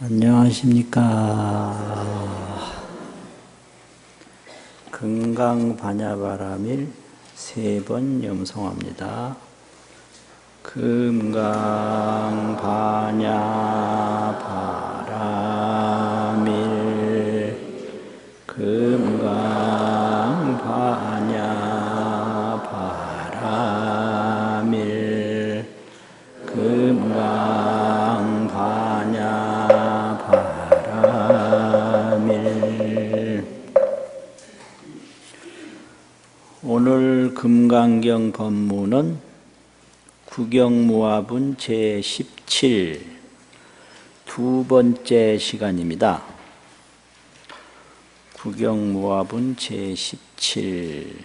안녕하십니까. 금강반야바라밀 3번 염송합니다. 금강반야바라밀 금강반야바라밀 금강반야바라밀. 오늘 금강경 법문은 구경무화분 제17 두 번째 시간입니다. 구경무화분 제17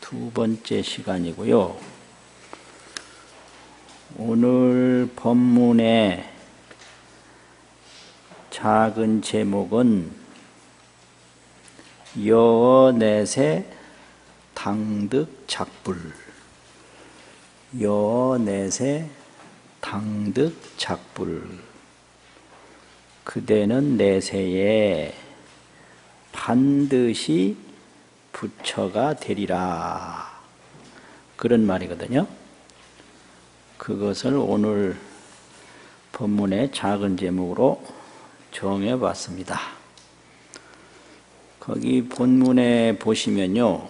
두 번째 시간이고요. 오늘 법문의 작은 제목은 여넷의 당득작불, 여넷의 당득작불. 그대는 내세에 반드시 부처가 되리라. 그런 말이거든요. 그것을 오늘 법문의 작은 제목으로 정해봤습니다. 거기 본문에 보시면요,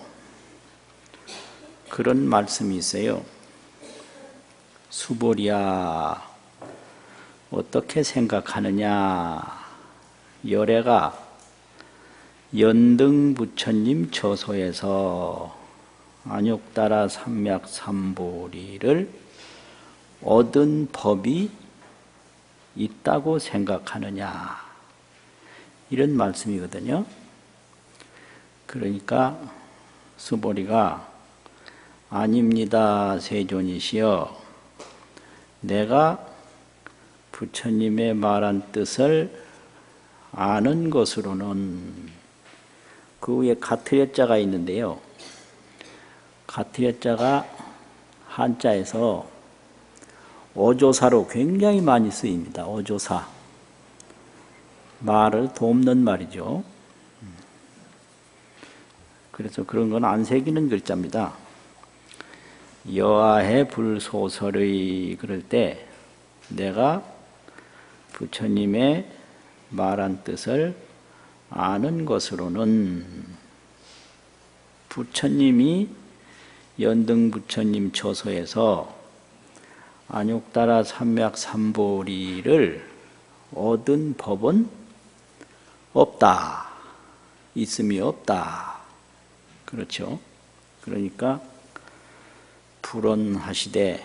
그런 말씀이 있어요. 수보리야, 어떻게 생각하느냐? 열애가 연등부처님 저소에서 안욕따라 삼맥삼보리를 얻은 법이 있다고 생각하느냐? 이런 말씀이거든요. 그러니까 수보리가 아닙니다, 세존이시여. 내가 부처님의 말한 뜻을 아는 것으로는, 그 위에 가트려자가 있는데요. 가트려자가 한자에서 어조사로 굉장히 많이 쓰입니다. 어조사. 말을 돕는 말이죠. 그래서 그런 건 안 새기는 글자입니다. 여아해 불소설의 그럴 때 내가 부처님의 말한 뜻을 아는 것으로는, 부처님이 연등부처님 처소에서 안욕따라 삼맥삼보리를 얻은 법은 없다. 있음이 없다. 그렇죠. 그러니까 불언하시되,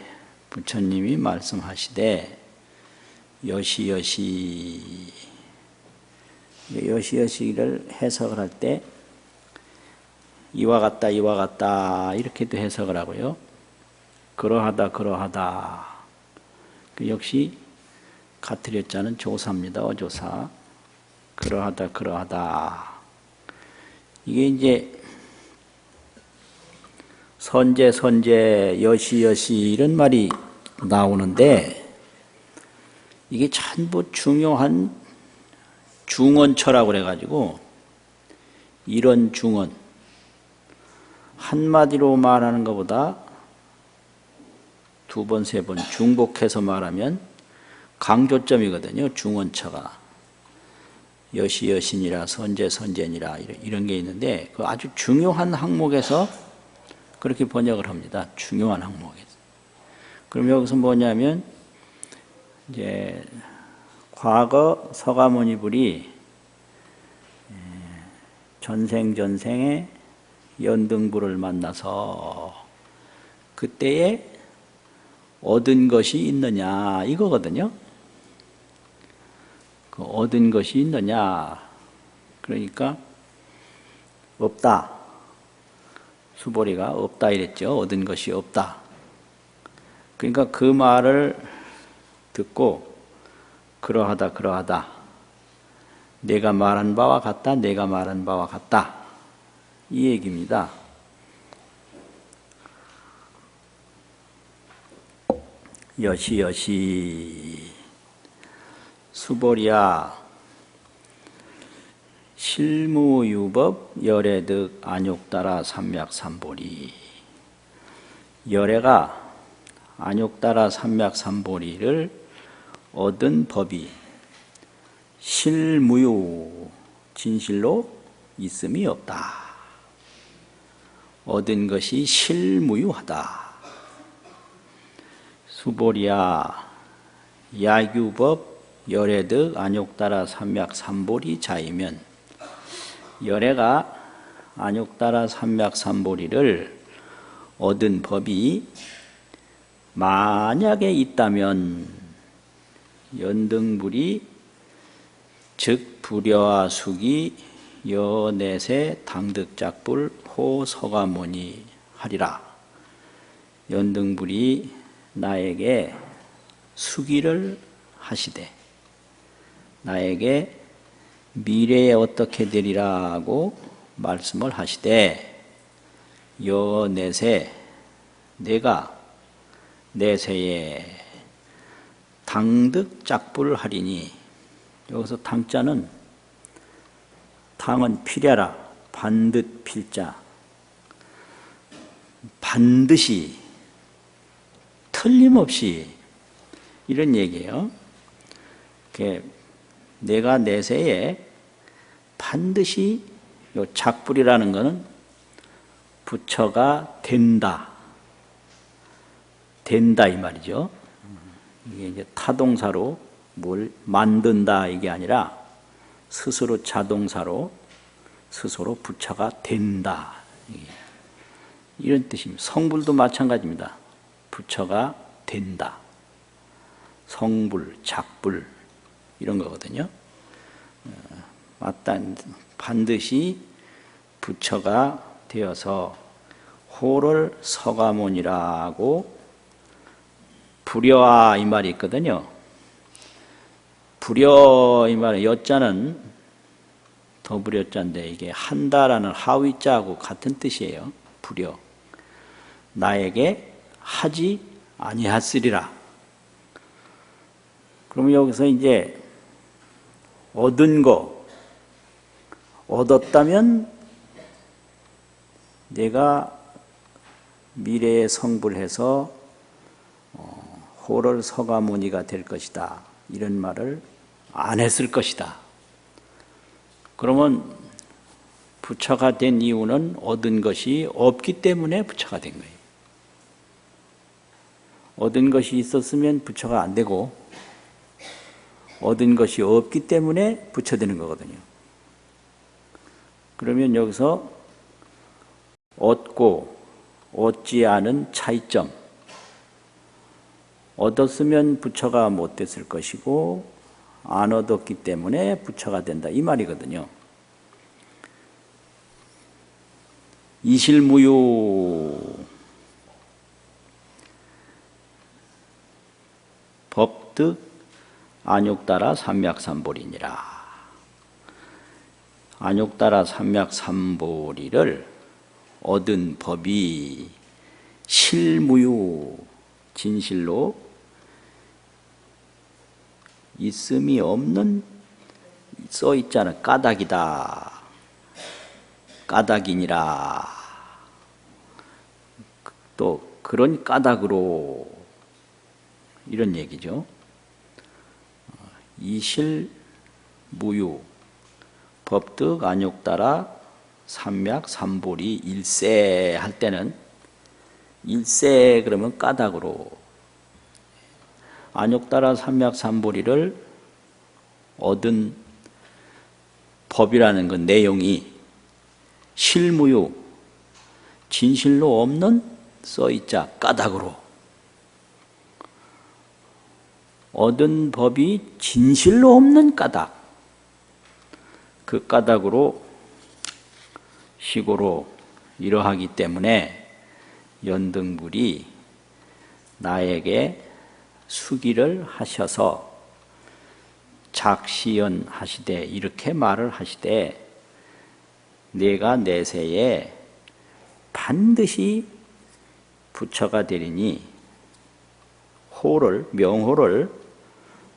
부처님이 말씀하시되 여시여시를 해석을 할 때 이와 같다 이와 같다 이렇게도 해석을 하고요. 그러하다 그러하다. 그 역시 가트려자는 조사입니다. 어조사. 그러하다 그러하다. 이게 이제 선제 여시 이런 말이 나오는데, 이게 전부 중요한 중언처라고 그래가지고, 이런 중언, 한마디로 말하는 것보다 두 번, 세 번 중복해서 말하면 강조점이거든요. 중언처가. 여시여신이라 선제니라 이런 게 있는데, 그 아주 중요한 항목에서 그렇게 번역을 합니다. 중요한 항목에서. 그럼 여기서 뭐냐면, 이제 과거 서가모니불이 전생에 연등부를 만나서 그때에 얻은 것이 있느냐 이거거든요. 그 얻은 것이 있느냐, 그러니까 없다. 수보리가 없다 이랬죠. 얻은 것이 없다. 그러니까 그 말을 듣고 그러하다 내가 말한 바와 같다 이 얘기입니다. 여시 수보리야 실무유법 열애득 안욕따라 삼맥삼보리. 열애가 안욕따라 삼맥삼보리를 얻은 법이 실무유 진실로 있음이 없다. 얻은 것이 실무유하다. 수보리야 야규법 열애득 안욕따라 삼맥삼보리 자이면, 열애가 안욕따라 삼맥삼보리를 얻은 법이 만약에 있다면 연등불이 즉 불여와 숙이 여넷의 당득작불 호서가모니 하리라. 연등불이 나에게 수기를 하시되 나에게 미래에 어떻게 되리라고 말씀을 하시되 여넷에 내가 내세에 당득작불을 하리니, 여기서 당자는 당은 필야라 반듯 필자, 반드시 틀림없이 이런 얘기예요. 내가 내세에 반드시 요 작불이라는 것은 부처가 된다. 된다 이 말이죠. 이게 이제 타동사로 뭘 만든다 이게 아니라 스스로 자동사로 스스로 부처가 된다. 이런 뜻입니다. 성불도 마찬가지입니다. 부처가 된다. 성불, 작불 이런 거거든요. 맞다. 반드시 부처가 되어서 호를 서가모니라고 불여와 이 말이 있거든요. 불여 이 말은 여자는 더불여자인데 이게 한다라는 하위자하고 같은 뜻이에요. 불여. 나에게 하지 아니하으리라. 그러면 여기서 이제 얻은 거, 얻었다면 내가 미래에 성불해서 호를 서가모니가 될 것이다. 이런 말을 안 했을 것이다. 그러면 부처가 된 이유는 얻은 것이 없기 때문에 부처가 된 거예요. 얻은 것이 있었으면 부처가 안 되고, 얻은 것이 없기 때문에 부처되는 거거든요. 그러면 여기서 얻고 얻지 않은 차이점, 얻었으면 부처가 못 됐을 것이고 안 얻었기 때문에 부처가 된다 이 말이거든요. 이실무유 법득 안욕따라 삼맥삼보리니라. 안욕따라 삼맥삼보리를 얻은 법이 실무유 진실로 있음이 없는 써 있잖아. 까닭이다. 까닭이니라. 또 그런 까닭으로 이런 얘기죠. 이실무유 법득 안욕따라 삼맥삼보리 일세 할 때는 일세 그러면 까닭으로 안욕따라 삼맥삼보리를 얻은 법이라는 건 내용이 실무유 진실로 없는 써있자 까닭으로 얻은 법이 진실로 없는 까닭, 그 까닭으로 시고로 이러하기 때문에 연등불이 나에게 수기를 하셔서 작시연 하시되 이렇게 말을 하시되 내가 내세에 반드시 부처가 되리니 호를 명호를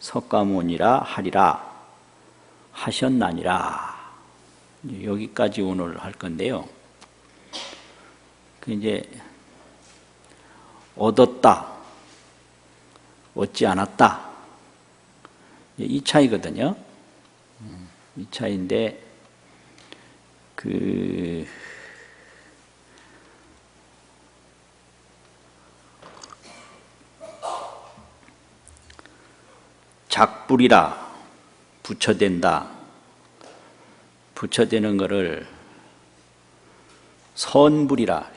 석가모니라 하리라 하셨나니라. 여기까지 오늘 할 건데요. 이제 얻었다, 얻지 않았다, 이 차이거든요. 이 차이인데 작불이라 부처된다. 부처되는 것을 선불이라,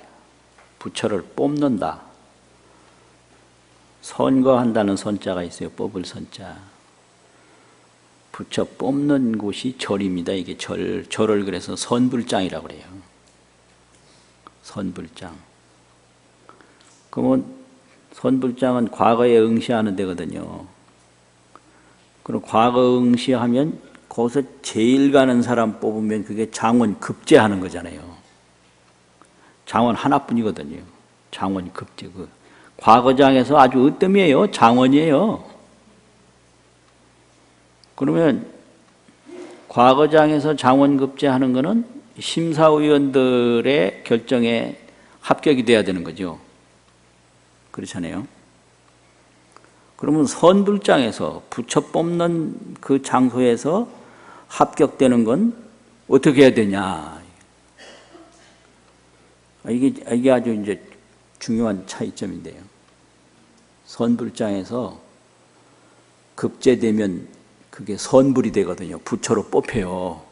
부처를 뽑는다. 선거한다는 선자가 있어요. 뽑을 선자. 부처 뽑는 곳이 절입니다. 이게 절을 그래서 선불장이라고 그래요. 선불장. 그러면 선불장은 과거에 응시하는 데거든요. 그럼 과거 응시하면 거기서 제일 가는 사람 뽑으면 그게 장원 급제하는 거잖아요. 장원 하나뿐이거든요. 장원 급제. 과거장에서 아주 으뜸이에요. 장원이에요. 그러면 과거장에서 장원 급제하는 거는 심사위원들의 결정에 합격이 돼야 되는 거죠. 그렇잖아요. 그러면 선불장에서 부처 뽑는 그 장소에서 합격되는 건 어떻게 해야 되냐. 이게 아주 이제 중요한 차이점인데요. 선불장에서 급제되면 그게 선불이 되거든요. 부처로 뽑혀요.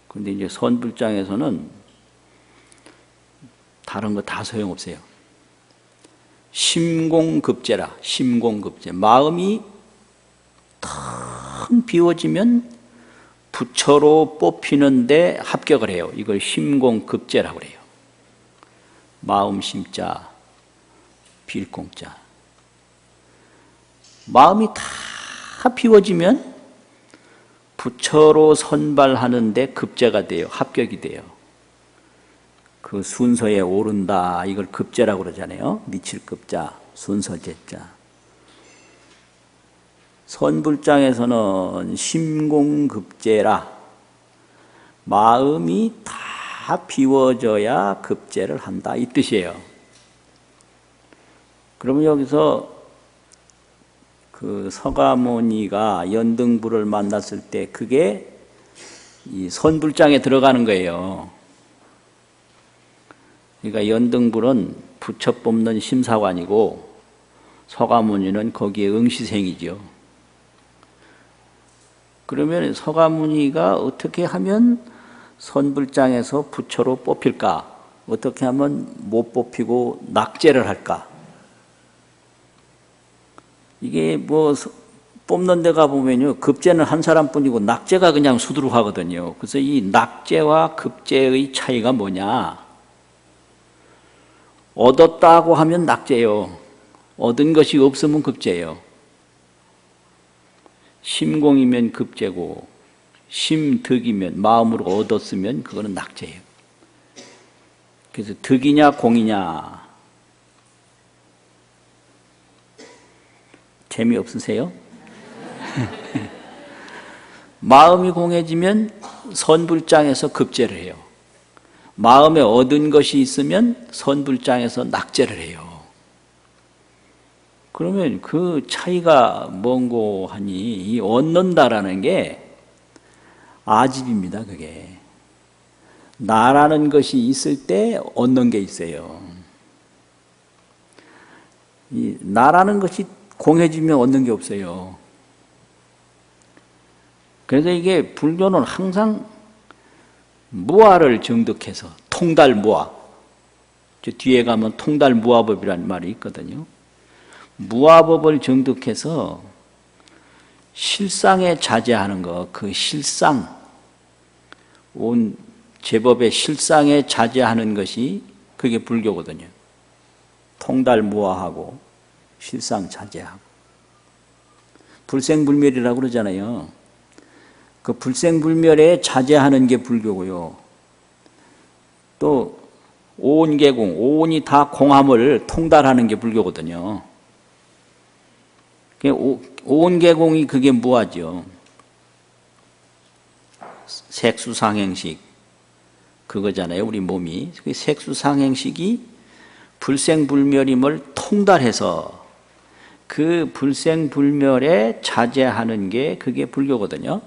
그런데 이제 선불장에서는 다른 거 다 소용없어요. 심공급제라. 심공급제. 마음이 텅 비워지면 부처로 뽑히는데 합격을 해요. 이걸 심공급제라고 그래요. 마음 심자, 빌공자. 마음이 다 비워지면 부처로 선발하는데 급제가 돼요. 합격이 돼요. 그 순서에 오른다. 이걸 급제라고 그러잖아요. 미칠급자, 순서제자. 선불장에서는 심공급제라. 마음이 다 비워져야 급제를 한다. 이 뜻이에요. 그러면 여기서 그 서가모니가 연등부를 만났을 때 그게 이 선불장에 들어가는 거예요. 그러니까 연등불은 부처 뽑는 심사관이고 서가모니는 거기에 응시생이죠. 그러면 서가모니가 어떻게 하면 선불장에서 부처로 뽑힐까? 어떻게 하면 못 뽑히고 낙제를 할까? 이게 뭐 뽑는 데 가보면요, 급제는 한 사람뿐이고 낙제가 그냥 수두룩하거든요. 그래서 이 낙제와 급제의 차이가 뭐냐? 얻었다고 하면 낙제요. 얻은 것이 없으면 급제예요. 심공이면 급제고 심득이면 마음으로 얻었으면 그거는 낙제예요. 그래서 득이냐 공이냐 재미없으세요? 마음이 공해지면 선불장에서 급제를 해요. 마음에 얻은 것이 있으면 선불장에서 낙제를 해요. 그러면 그 차이가 뭔고 하니 이 얻는다라는 게 아집입니다. 그게 나라는 것이 있을 때 얻는 게 있어요. 이 나라는 것이 공해지면 얻는 게 없어요. 그래서 이게 불교는 항상 무아를 정득해서 통달무아, 저 뒤에 가면 통달무아법이라는 말이 있거든요. 무아법을 정득해서 실상에 자제하는 것, 그 실상, 온 제법의 실상에 자제하는 것이 그게 불교거든요. 통달무아하고 실상 자제하고. 불생불멸이라고 그러잖아요. 그 불생불멸에 자제하는 게 불교고요. 또 오온계공, 오온이 다 공함을 통달하는 게 불교거든요. 오온계공이 그게 무아죠. 색수상행식 그거잖아요. 우리 몸이. 색수상행식이 불생불멸임을 통달해서 그 불생불멸에 자제하는 게 그게 불교거든요.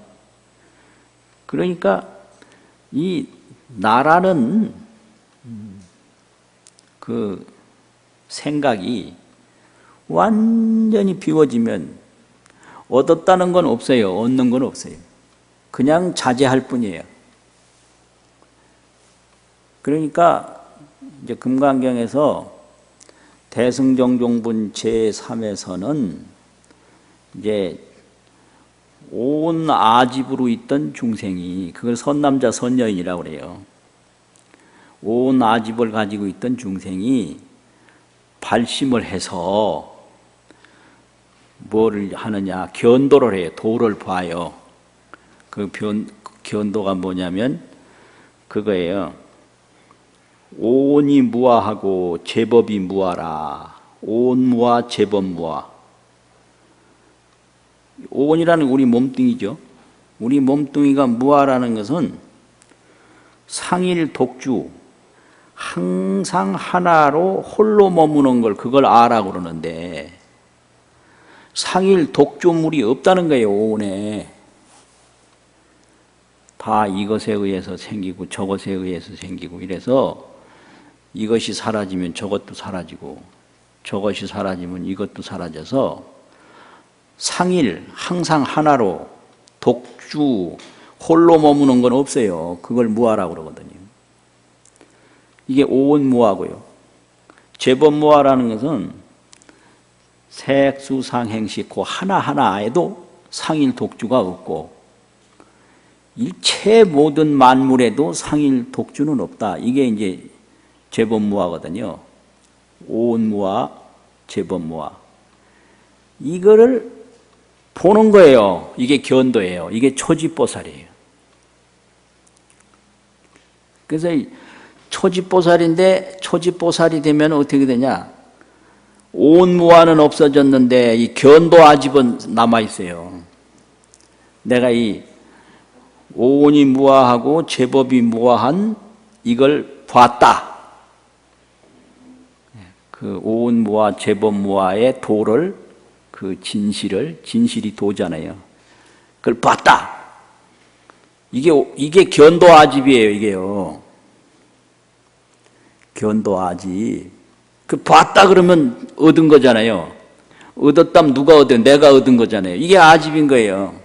그러니까 이 나라는 그 생각이 완전히 비워지면 얻었다는 건 없어요. 얻는 건 없어요. 그냥 자제할 뿐이에요. 그러니까 이제 금강경에서 대승정종분 제3에서는 이제 온 아집으로 있던 중생이 그걸 선남자 선여인이라고 그래요. 온 아집을 가지고 있던 중생이 발심을 해서 뭐를 하느냐, 견도를 해요. 도를 봐요. 그 견도가 뭐냐면 그거예요. 오온이 무아하고 제법이 무아라. 오온무아 제법무아. 오온이라는 우리 몸뚱이죠. 우리 몸뚱이가 무아라는 것은 상일 독주, 항상 하나로 홀로 머무는 걸 그걸 아라고 그러는데 상일 독주물이 없다는 거예요. 오온에. 다 이것에 의해서 생기고 저것에 의해서 생기고 이래서 이것이 사라지면 저것도 사라지고 저것이 사라지면 이것도 사라져서 상일 항상 하나로 독주 홀로 머무는 건 없어요. 그걸 무아라고 그러거든요. 이게 오온무아고요. 제법무아라는 것은 색수상행식 그 하나하나에도 상일 독주가 없고 일체 모든 만물에도 상일 독주는 없다. 이게 이제 제법무아거든요. 오온무아, 제법무아. 이거를 보는 거예요. 이게 견도예요. 이게 초지보살이에요. 그래서 초지보살인데 초지보살이 되면 어떻게 되냐? 오온무아는 없어졌는데 이 견도아집은 남아있어요. 내가 이 오온이 무아하고 제법이 무아한 이걸 봤다. 그 오온무아 제법무아의 도를 그 진실이 도잖아요. 그걸 봤다. 이게 견도아집이에요. 이게요. 견도아집. 그 봤다 그러면 얻은 거잖아요. 얻었다면 누가 얻어요? 내가 얻은 거잖아요. 이게 아집인 거예요.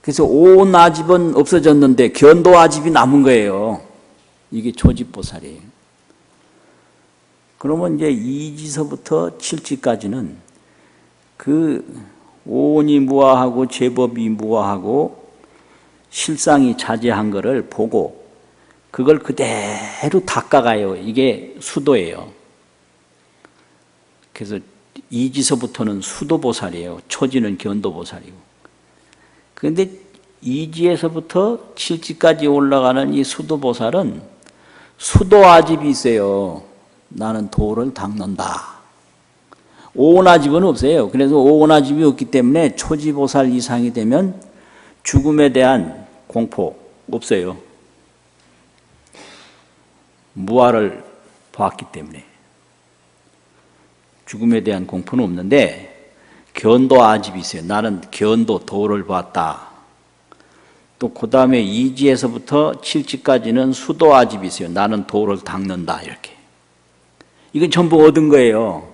그래서 온 아집은 없어졌는데 견도 아집이 남은 거예요. 이게 초지보살이에요. 그러면 이제 2지서부터 7지까지는 그 오온이 무아하고 제법이 무아하고 실상이 자제한 거를 보고 그걸 그대로 닦아가요. 이게 수도예요. 그래서 2지서부터는 수도보살이에요. 초지는 견도보살이고. 그런데 2지에서부터 7지까지 올라가는 이 수도보살은 수도아집이 있어요. 나는 도를 닦는다. 오온아집은 없어요. 그래서 오온아집이 없기 때문에 초지보살 이상이 되면 죽음에 대한 공포 없어요. 무아를 봤기 때문에 죽음에 대한 공포는 없는데 견도 아집이 있어요. 나는 견도 도를 봤다. 또 그 다음에 2지에서부터 7지까지는 수도 아집이 있어요. 나는 도를 닦는다. 이렇게. 이건 전부 얻은 거예요.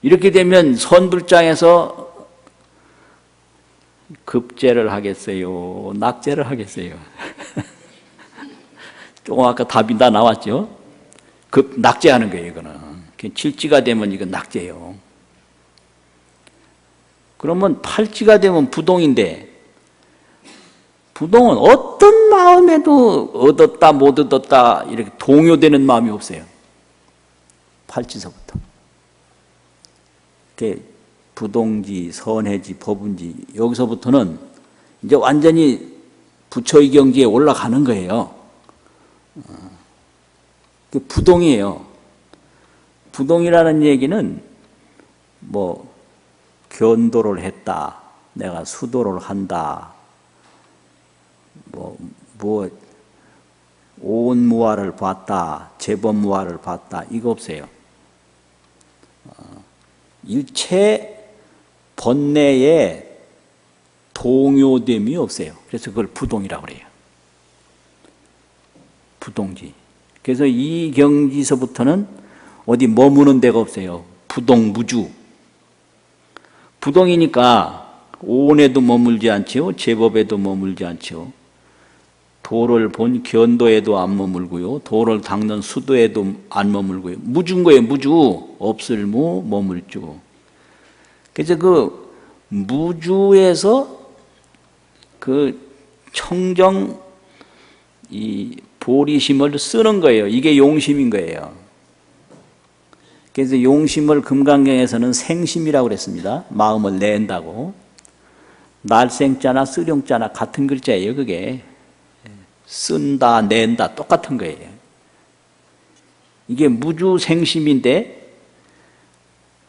이렇게 되면 선불장에서 급제를 하겠어요? 낙제를 하겠어요? 조금 아까 답이 다 나왔죠? 낙제하는 거예요. 이거는. 7지가 되면 이건 낙제예요. 그러면 8지가 되면 부동인데 부동은 어떤 마음에도 얻었다 못 얻었다 이렇게 동요되는 마음이 없어요. 8지서부터. 부동지, 선해지, 법운지 여기서부터는 이제 완전히 부처의 경지에 올라가는 거예요. 부동이에요. 부동이라는 얘기는 뭐 견도를 했다, 내가 수도를 한다, 뭐 오온무화를 봤다, 재범무화를 봤다, 이거 없어요. 일체 번뇌에 동요됨이 없어요. 그래서 그걸 부동이라고 그래요. 부동지. 그래서 이 경지서부터는 어디 머무는 데가 없어요. 부동무주. 부동이니까 오온에도 머물지 않지요, 제법에도 머물지 않지요, 도를 본 견도에도 안 머물고요, 도를 닦는 수도에도 안 머물고요. 무주인 거예요. 무주. 없을 무, 머물주. 그래서 그 무주에서 그 청정 이 보리심을 쓰는 거예요. 이게 용심인 거예요. 그래서 용심을 금강경에서는 생심이라고 그랬습니다. 마음을 낸다고. 날생자나 쓰룡자나 같은 글자예요. 그게 쓴다, 낸다 똑같은 거예요. 이게 무주생심인데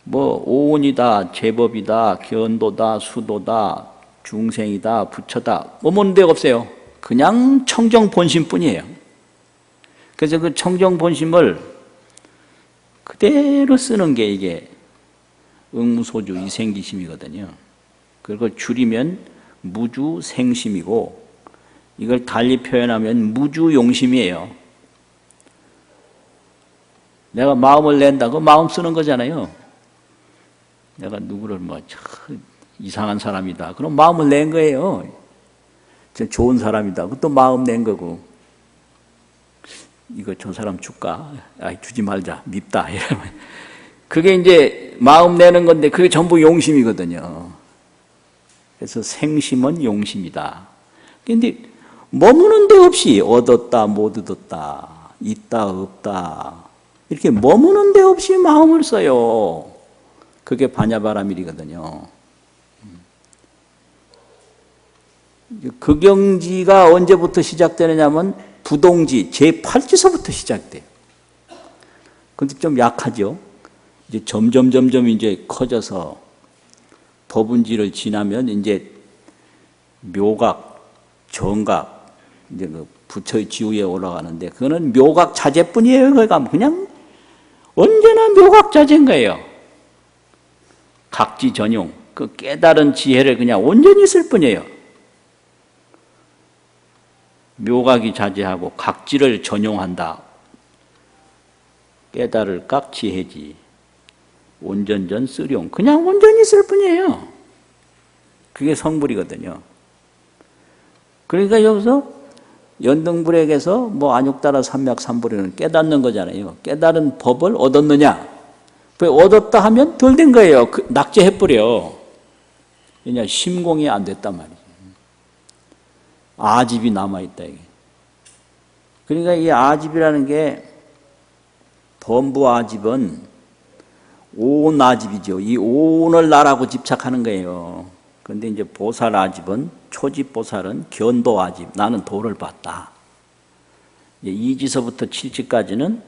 뭐 오온이다, 제법이다, 견도다, 수도다, 중생이다, 부처다 머무는 데가 없어요. 그냥 청정본심뿐이에요. 그래서 그 청정본심을 그대로 쓰는 게 이게 응무소주 이생기심이거든요. 그걸 줄이면 무주생심이고, 이걸 달리 표현하면 무주용심이에요. 내가 마음을 낸다고 마음 쓰는 거잖아요. 내가 누구를 이상한 사람이다, 그럼 마음을 낸 거예요. 좋은 사람이다, 그것도 마음 낸 거고. 이거 저 사람 줄까? 주지 말자, 밉다, 이러면 그게 이제 마음 내는 건데 그게 전부 용심이거든요. 그래서 생심은 용심이다. 그런데 머무는 데 없이 얻었다, 못 얻었다, 있다, 없다, 이렇게 머무는 데 없이 마음을 써요. 그게 반야바라밀이거든요. 그 경지가 언제부터 시작되느냐면 부동지 제8지서부터 시작돼요. 근데 좀 약하죠. 이제 점점 이제 커져서 법운지를 지나면 이제 묘각, 정각, 이제 그 부처의 지위에 올라가는데, 그거는 묘각 자재뿐이에요. 그냥 언제나 묘각 자재인 거예요. 각지 전용, 그 깨달은 지혜를 그냥 온전히 쓸 뿐이에요. 묘각이 자제하고 각지를 전용한다. 깨달을 각 지혜지. 온전전 쓰룡. 그냥 온전히 쓸 뿐이에요. 그게 성불이거든요. 그러니까 여기서 연등불액에서 뭐 안육따라 삼맥 삼불에는 깨닫는 거잖아요. 깨달은 법을 얻었느냐? 얻었다 하면 덜 된 거예요. 낙제해버려. 왜냐? 심공이 안 됐단 말이죠. 아집이 남아있다, 이게. 그러니까 이 아집이라는 게, 범부 아집은 오온 아집이죠. 이 오온을 나라고 집착하는 거예요. 그런데 이제 보살 아집은, 초집 보살은 견도 아집, 나는 도를 봤다. 이제 2지서부터 7지까지는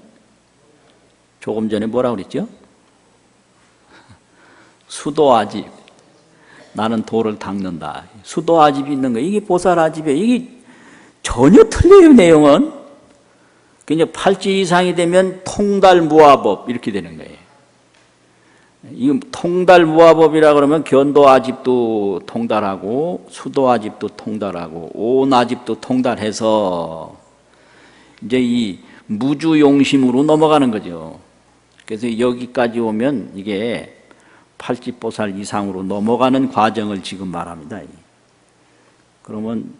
조금 전에 뭐라고 그랬죠? 수도 아집, 나는 도를 닦는다. 수도 아집이 있는 거예요. 이게 보살 아집이에요. 이게 전혀 틀려요, 내용은. 그냥 8지 이상이 되면 통달무화법 이렇게 되는 거예요. 이 통달무화법이라 그러면 견도 아집도 통달하고 수도 아집도 통달하고 오온 아집도 통달해서 이제 이 무주용심으로 넘어가는 거죠. 그래서 여기까지 오면 이게 팔집보살 이상으로 넘어가는 과정을 지금 말합니다. 그러면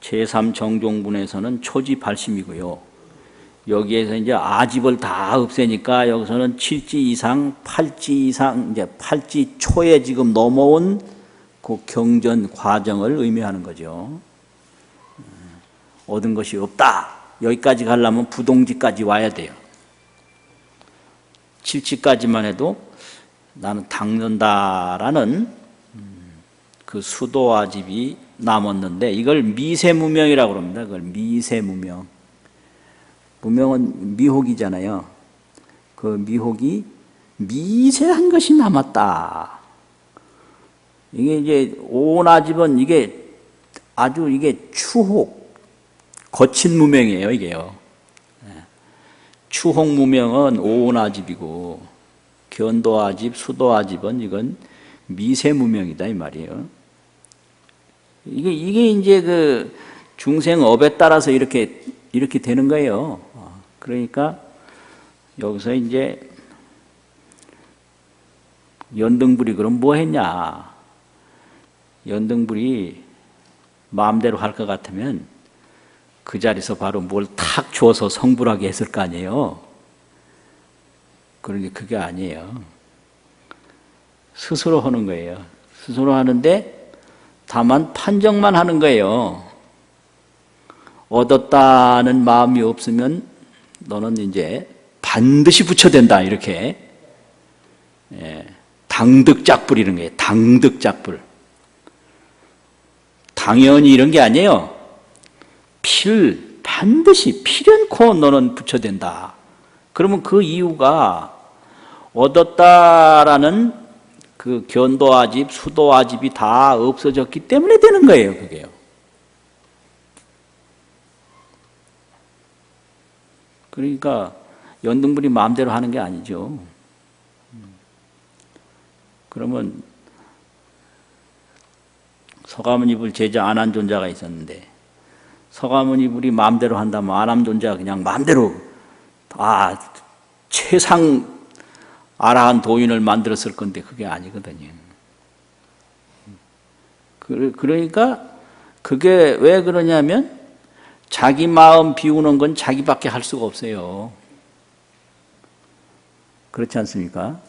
제3정종분에서는 초지발심이고요. 여기에서 이제 아집을 다 없애니까 여기서는 7지 이상, 8지 이상, 이제 8지 초에 지금 넘어온 그 경전 과정을 의미하는 거죠. 얻은 것이 없다. 여기까지 가려면 부동지까지 와야 돼요. 7지까지만 해도 나는 닦는다라는 그 수도아집이 남았는데, 이걸 미세무명이라고 합니다. 그걸 미세무명. 무명은 미혹이잖아요. 그 미혹이 미세한 것이 남았다. 이게 이제 오온아집은 이게 아주 이게 추혹, 거친 무명이에요, 이게요. 추혹 무명은 오온아집이고, 견도아집, 수도아집은 이건 미세 무명이다, 이 말이에요. 이게 이제 그 중생업에 따라서 이렇게 되는 거예요. 그러니까 여기서 이제 연등불이 그럼 뭐 했냐? 연등불이 마음대로 할 것 같으면 그 자리에서 바로 뭘 탁 줘서 성불하게 했을 거 아니에요. 그런데 그게 아니에요. 스스로 하는 거예요. 스스로 하는데 다만 판정만 하는 거예요. 얻었다는 마음이 없으면 너는 이제 반드시 붙여댄다, 이렇게. 당득작불 이런 거예요. 당득작불. 당연히 이런 게 아니에요. 반드시 필연코 너는 붙여댄다. 그러면 그 이유가 얻었다라는 그 견도아집, 수도아집이 다 없어졌기 때문에 되는 거예요, 그게요. 그러니까 연등불이 마음대로 하는 게 아니죠. 그러면 서가모니불 제자 안한존자가 있었는데, 서가모니불이 마음대로 한다면 안한존자가 그냥 마음대로 최상 아라한 도인을 만들었을 건데 그게 아니거든요. 그러니까 그게 왜 그러냐면 자기 마음 비우는 건 자기밖에 할 수가 없어요. 그렇지 않습니까?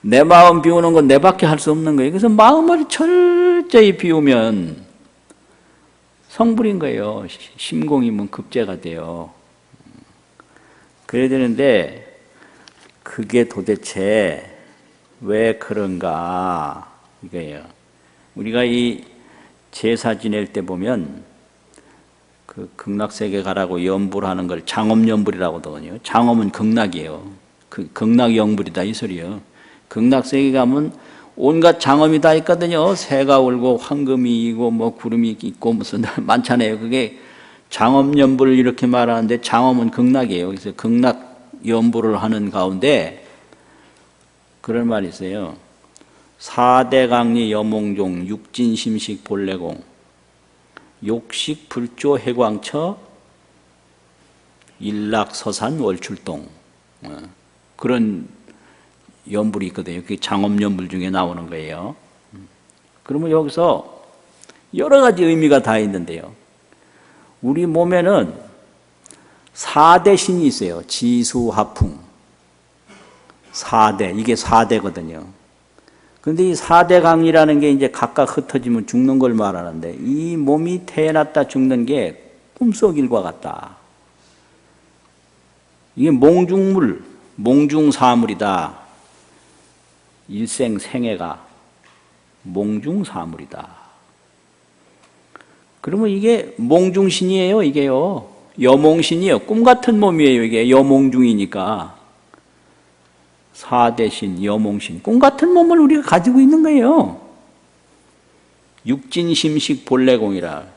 내 마음 비우는 건 내밖에 할 수 없는 거예요. 그래서 마음을 철저히 비우면 성불인 거예요. 심공이면 급제가 돼요. 그래야 되는데 그게 도대체 왜 그런가 이거예요. 우리가 이 제사 지낼 때 보면 그 극락세계 가라고 연불하는 걸 장엄연불이라고 하거든요. 장엄은 극락이에요. 그 극락영불이다 이 소리예요. 극락세계 가면 온갖 장엄이 다 있거든요. 새가 울고 황금이 이고 뭐 구름이 있고 무슨 많잖아요. 그게 장엄연불을 이렇게 말하는데 장엄은 극락이에요. 그래서 극락연불을 하는 가운데 그런 말이 있어요. 사대강리 여몽종 육진심식 본래공 욕식 불조 해광처 일락서산 월출동 그런 연불이 있거든요. 그게 장엄연불 중에 나오는 거예요. 그러면 여기서 여러 가지 의미가 다 있는데요. 우리 몸에는 4대 신이 있어요. 지수화풍 4대, 이게 4대거든요. 그런데 이 4대 강이라는 게 이제 각각 흩어지면 죽는 걸 말하는데 이 몸이 태어났다 죽는 게 꿈속일과 같다. 이게 몽중물, 몽중사물이다. 일생생애가 몽중사물이다. 그러면 이게 몽중신이에요, 이게요. 여몽신이에요. 꿈같은 몸이에요, 이게 여몽중이니까. 4대신, 여몽신. 꿈같은 몸을 우리가 가지고 있는 거예요. 육진심식 본래공이라.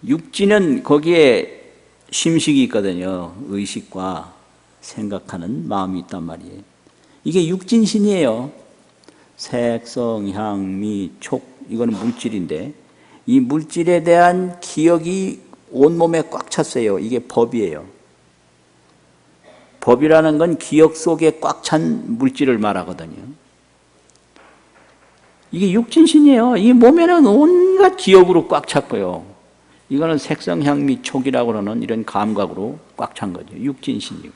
육진은 거기에 심식이 있거든요. 의식과 생각하는 마음이 있단 말이에요. 이게 육진신이에요. 색성, 향, 미, 촉 이거는 물질인데 이 물질에 대한 기억이 온몸에 꽉 찼어요. 이게 법이에요. 법이라는 건 기억 속에 꽉 찬 물질을 말하거든요. 이게 육진신이에요. 이 몸에는 온갖 기억으로 꽉 찼고요. 이거는 색성, 향, 미, 촉이라고 하는 이런 감각으로 꽉 찬 거죠. 육진신이고.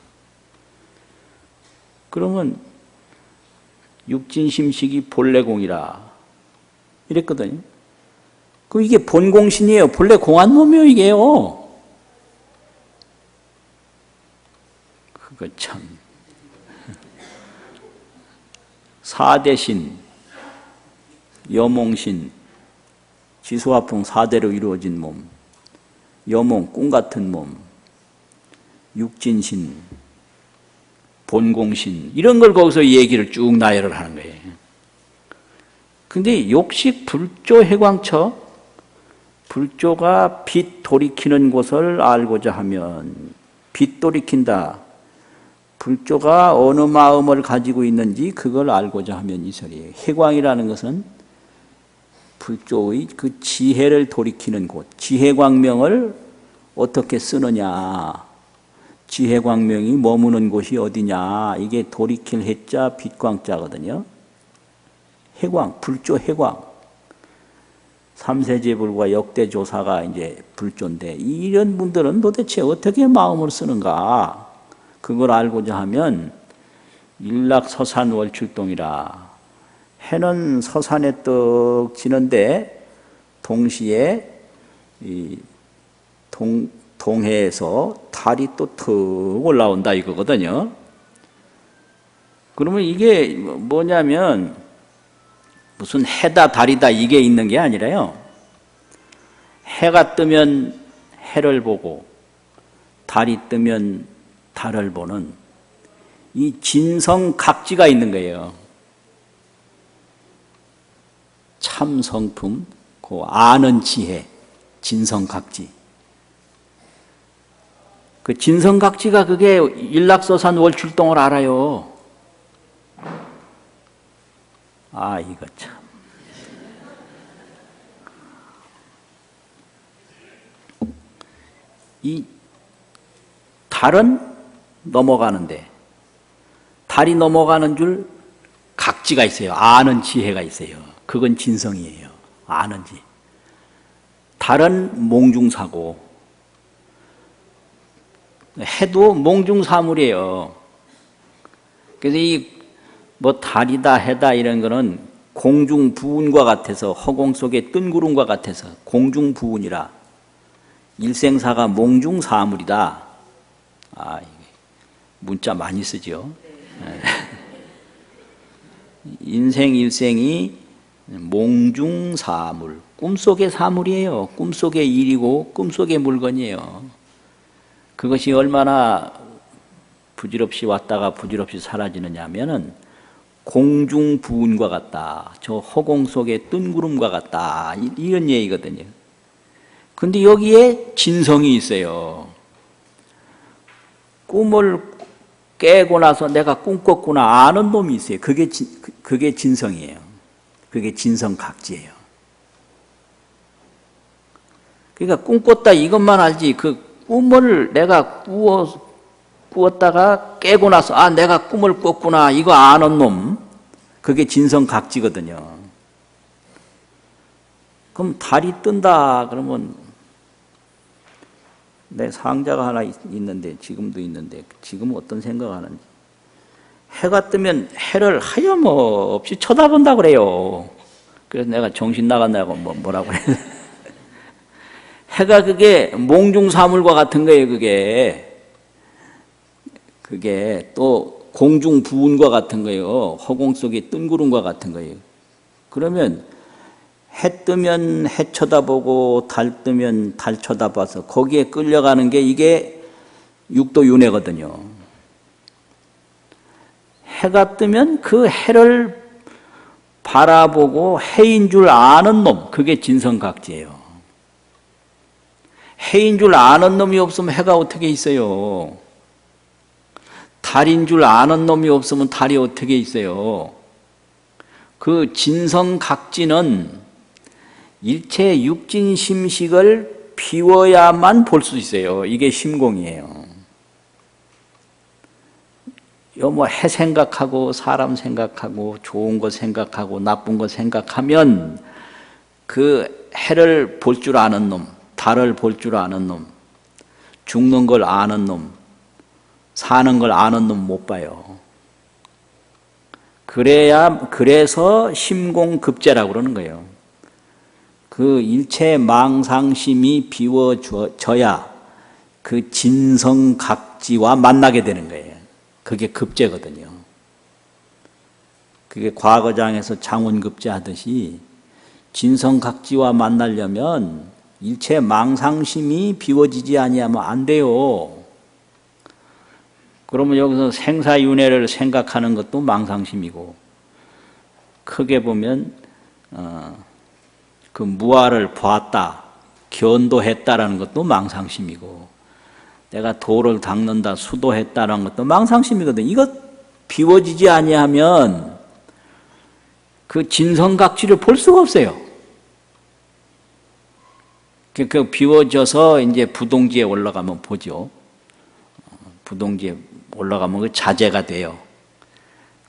그러면 육진심식이 본래공이라 이랬거든요. 그 이게 본공신이에요. 본래 공한 놈이에요, 이게요. 그거 참. 4대신, 여몽신, 지수화풍 4대로 이루어진 몸, 여몽, 꿈같은 몸, 육진신, 본공신 이런 걸 거기서 얘기를 쭉 나열을 하는 거예요. 근데 욕식 불조 해광처, 불조가 빛 돌이키는 곳을 알고자 하면 빛 돌이킨다. 불조가 어느 마음을 가지고 있는지 그걸 알고자 하면 이 소리예요. 해광이라는 것은 불조의 그 지혜를 돌이키는 곳, 지혜광명을 어떻게 쓰느냐, 지혜광명이 머무는 곳이 어디냐, 이게 돌이킬 해자 빛광자거든요. 해광, 불조 해광. 삼세제불과 역대조사가 이제 불조인데 이런 분들은 도대체 어떻게 마음을 쓰는가? 그걸 알고자 하면 일락서산월출동이라. 해는 서산에 떡 지는데 동시에 이 동해에서 달이 또 턱 올라온다 이거거든요. 그러면 이게 뭐냐면 무슨 해다 달이다 이게 있는 게 아니라요. 해가 뜨면 해를 보고 달이 뜨면 달을 보는 이 진성각지가 있는 거예요. 참성품, 그 아는 지혜, 진성각지. 그 진성각지가 그게 일락서산 월출동을 알아요. 아, 이거 참. 이 달은 넘어가는데, 달이 넘어가는 줄 각지가 있어요. 아는 지혜가 있어요. 그건 진성이에요. 아는 지. 달은 몽중사고, 해도 몽중사물이에요. 그래서 이 뭐 달이다 해다 이런 거는 공중부운과 같아서 허공 속에 뜬 구름과 같아서 공중부운이라 일생사가 몽중사물이다. 아, 문자 많이 쓰죠. 네. 인생 일생이 몽중사물, 꿈속의 사물이에요. 꿈속의 일이고 꿈속의 물건이에요. 그것이 얼마나 부질없이 왔다가 부질없이 사라지느냐 하면은 공중부운과 같다. 저 허공 속의 뜬 구름과 같다. 이런 얘기거든요. 근데 여기에 진성이 있어요. 꿈을 깨고 나서 내가 꿈 꿨구나 아는 놈이 있어요. 그게 진성이에요. 그게 진성각지예요. 그러니까 꿈 꿨다 이것만 알지 그 꿈을 내가 꾸었다가 깨고 나서 아 내가 꿈을 꿨구나 이거 아는 놈 그게 진성각지거든요. 그럼 달이 뜬다 그러면 내 상자가 하나 있는데 지금도 있는데 지금 어떤 생각을 하는지 해가 뜨면 해를 하염없이 쳐다본다 그래요. 그래서 내가 정신 나간다고 뭐라고 그래. 해가 그게 몽중사물과 같은 거예요. 그게 또 공중부운과 같은 거예요. 허공 속의 뜬구름과 같은 거예요. 그러면 해 뜨면 해 쳐다보고 달 뜨면 달 쳐다봐서 거기에 끌려가는 게 이게 육도윤회거든요. 해가 뜨면 그 해를 바라보고 해인 줄 아는 놈, 그게 진성각지예요. 해인 줄 아는 놈이 없으면 해가 어떻게 있어요? 달인 줄 아는 놈이 없으면 달이 어떻게 있어요? 그 진성각지는 일체 육진심식을 비워야만 볼 수 있어요. 이게 심공이에요. 뭐 해 생각하고 사람 생각하고 좋은 거 생각하고 나쁜 거 생각하면 그 해를 볼 줄 아는 놈, 달을 볼 줄 아는 놈, 죽는 걸 아는 놈, 사는 걸 아는 놈 못 봐요. 그래서 심공급제라고 그러는 거예요. 그 일체 망상심이 비워져야 그 진성각지와 만나게 되는 거예요. 그게 급제거든요. 그게 과거장에서 장원급제 하듯이 진성각지와 만나려면 일체 망상심이 비워지지 아니하면 안 돼요. 그러면 여기서 생사윤회를 생각하는 것도 망상심이고, 크게 보면 그 무아를 보았다, 견도했다라는 것도 망상심이고, 내가 도를 닦는다, 수도했다라는 것도 망상심이거든. 이거 비워지지 아니하면 그 진성각지를 볼 수가 없어요. 그 비워져서 이제 부동지에 올라가면 보죠. 부동지에 올라가면 그 자재가 돼요.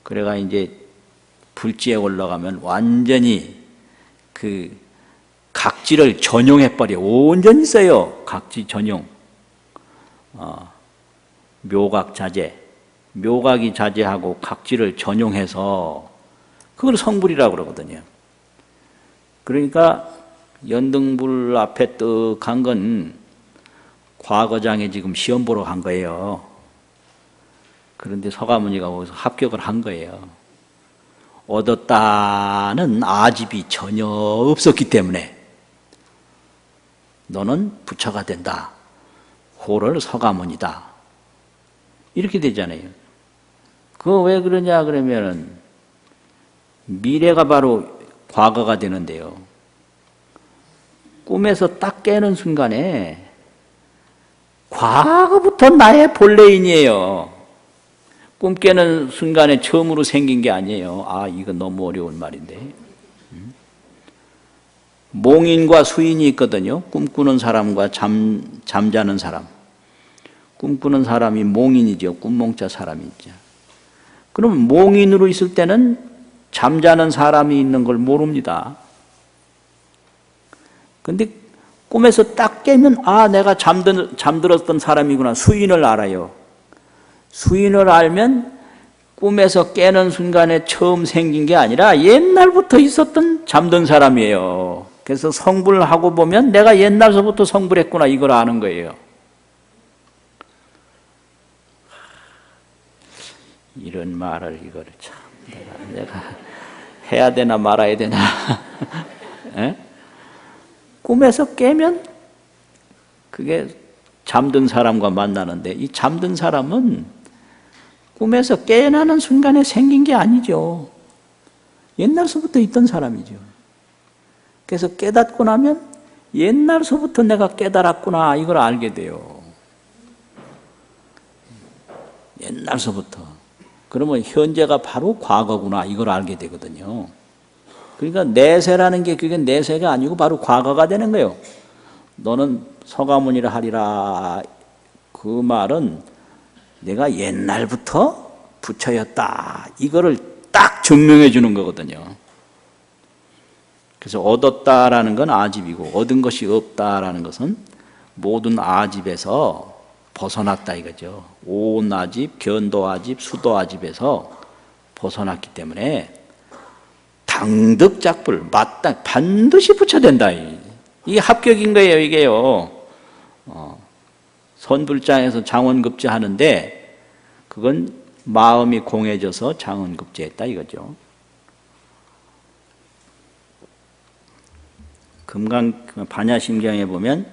그래가 이제 불지에 올라가면 완전히 그 각지를 전용해버려. 온전히 써요. 각지 전용. 묘각 자재. 묘각이 자재하고 각지를 전용해서 그걸 성불이라고 그러거든요. 그러니까 연등불 앞에 떡 간 건 과거장에 지금 시험 보러 간 거예요. 그런데 서가모니가 거기서 합격을 한 거예요. 얻었다는 아집이 전혀 없었기 때문에 너는 부처가 된다. 호를 서가모니다. 이렇게 되잖아요. 그거 왜 그러냐 그러면은 미래가 바로 과거가 되는데요. 꿈에서 딱 깨는 순간에 과거부터 나의 본래인이에요. 꿈 깨는 순간에 처음으로 생긴 게 아니에요. 아, 이거 너무 어려운 말인데. 몽인과 수인이 있거든요. 꿈꾸는 사람과 잠자는 사람. 꿈꾸는 사람이 몽인이죠. 꿈몽자 사람이죠. 그럼 몽인으로 있을 때는 잠자는 사람이 있는 걸 모릅니다. 근데 꿈에서 딱 깨면 아, 내가 잠들었던 사람이구나. 수인을 알아요. 수인을 알면 꿈에서 깨는 순간에 처음 생긴 게 아니라 옛날부터 있었던 잠든 사람이에요. 그래서 성불을 하고 보면 내가 옛날서부터 성불했구나 이걸 아는 거예요. 이런 말을 이거를 참 내가 해야 되나 말아야 되나. 꿈에서 깨면 그게 잠든 사람과 만나는데 이 잠든 사람은 꿈에서 깨어나는 순간에 생긴 게 아니죠. 옛날서부터 있던 사람이죠. 그래서 깨닫고 나면 옛날서부터 내가 깨달았구나 이걸 알게 돼요. 옛날서부터. 그러면 현재가 바로 과거구나 이걸 알게 되거든요. 그러니까 내세라는 게 그게 내세가 아니고 바로 과거가 되는 거예요. 너는 서가모니라 하리라. 그 말은 내가 옛날부터 부처였다. 이거를 딱 증명해 주는 거거든요. 그래서 얻었다라는 건 아집이고 얻은 것이 없다라는 것은 모든 아집에서 벗어났다 이거죠. 온 아집, 견도 아집, 수도 아집에서 벗어났기 때문에 당득작불 마땅 반드시 부처된다. 이게 합격인 거예요. 이게요. 선불장에서 장원급제 하는데 그건 마음이 공해져서 장원급제했다 이거죠. 금강 반야심경에 보면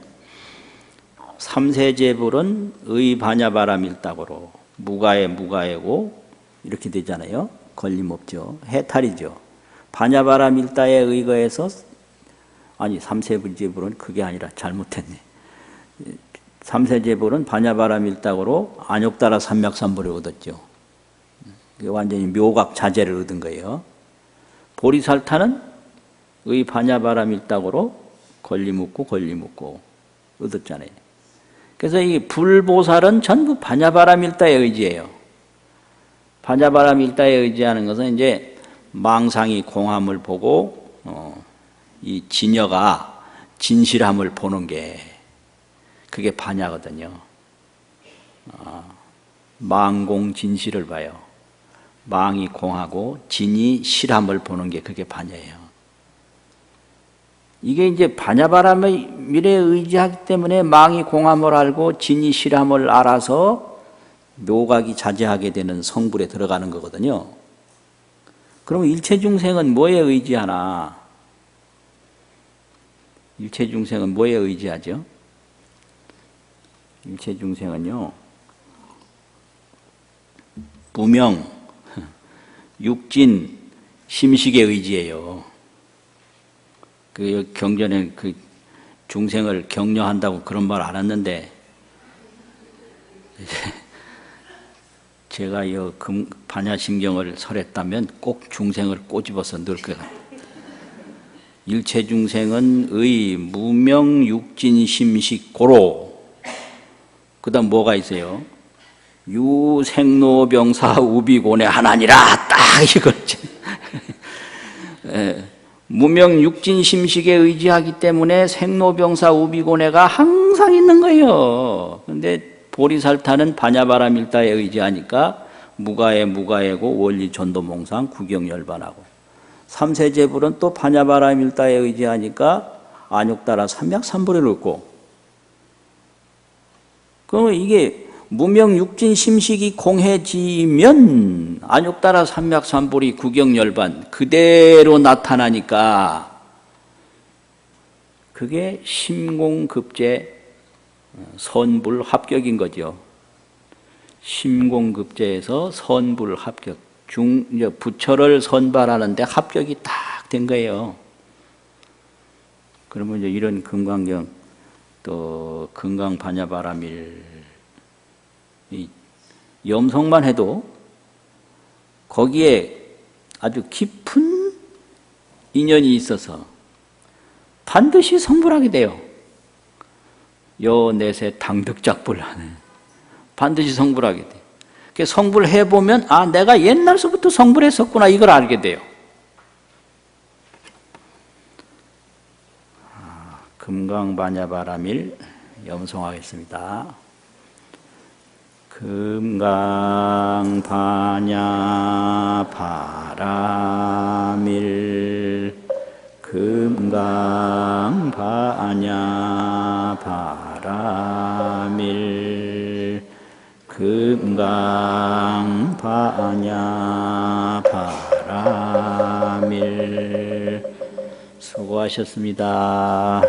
삼세제불은 의반야바람일딱으로 무가에 무가에고 이렇게 되잖아요. 걸림없죠. 해탈이죠. 반야바람일다에 의거해서 아니 삼세제불은 그게 아니라 잘못했네. 삼세제불은 반야바람일딱으로 안욕따라 삼맥삼불을 얻었죠. 완전히 묘각 자재를 얻은 거예요. 보리살타는 의 반야바람일딱으로 걸림없고 얻었잖아요. 그래서 이 불보살은 전부 반야바람일다에 의지해요. 반야바람일다에 의지하는 것은 이제 망상이 공함을 보고 이 진여가 진실함을 보는 게 그게 반야거든요. 망공 진실을 봐요. 망이 공하고 진이 실함을 보는 게 그게 반야예요. 이게 이제 반야바람의 미래에 의지하기 때문에 망이 공함을 알고 진이 실함을 알아서 묘각이 자제하게 되는 성불에 들어가는 거거든요. 그러면 일체중생은 뭐에 의지하나? 일체중생은 뭐에 의지하죠? 일체중생은요, 무명, 육진, 심식의 의지예요. 그 경전에 그 중생을 격려한다고 그런 말 안 했는데, 제가 이 반야심경을 설했다면 꼭 중생을 꼬집어서 넣을 것 같아요. 일체 중생은 의, 무명, 육진, 심식, 고로. 그 다음 뭐가 있어요? 유, 생로병사, 우비곤에 하나니라. 딱 이거지. 무명, 육진, 심식에 의지하기 때문에 생로병사, 우비곤해가 항상 있는 거예요. 근데 보리살타는 반야바라밀다에 의지하니까 무가해고 원리 전도몽상 구경열반하고, 삼세제불은 또 반야바라밀다에 의지하니까 안욕따라 삼약삼불을 얻고. 그러면 이게 무명 육진 심식이 공해지면 안욕따라 삼약삼불이 구경열반 그대로 나타나니까 그게 심공급제 선불 합격인 거죠. 심공급제에서 선불 합격. 부처를 선발하는데 합격이 딱 된 거예요. 그러면 이제 이런 금강경, 또 금강반야바라밀, 이 염송만 해도 거기에 아주 깊은 인연이 있어서 반드시 성불하게 돼요. 요 넷의 당득작불 하는 반드시 성불하게 돼. 그 성불해 보면 아 내가 옛날서부터 성불했었구나 이걸 알게 돼요. 금강반야바라밀 염송하겠습니다. 금강반야바라밀 금강반야바라밀 금강반야바라밀 수고하셨습니다.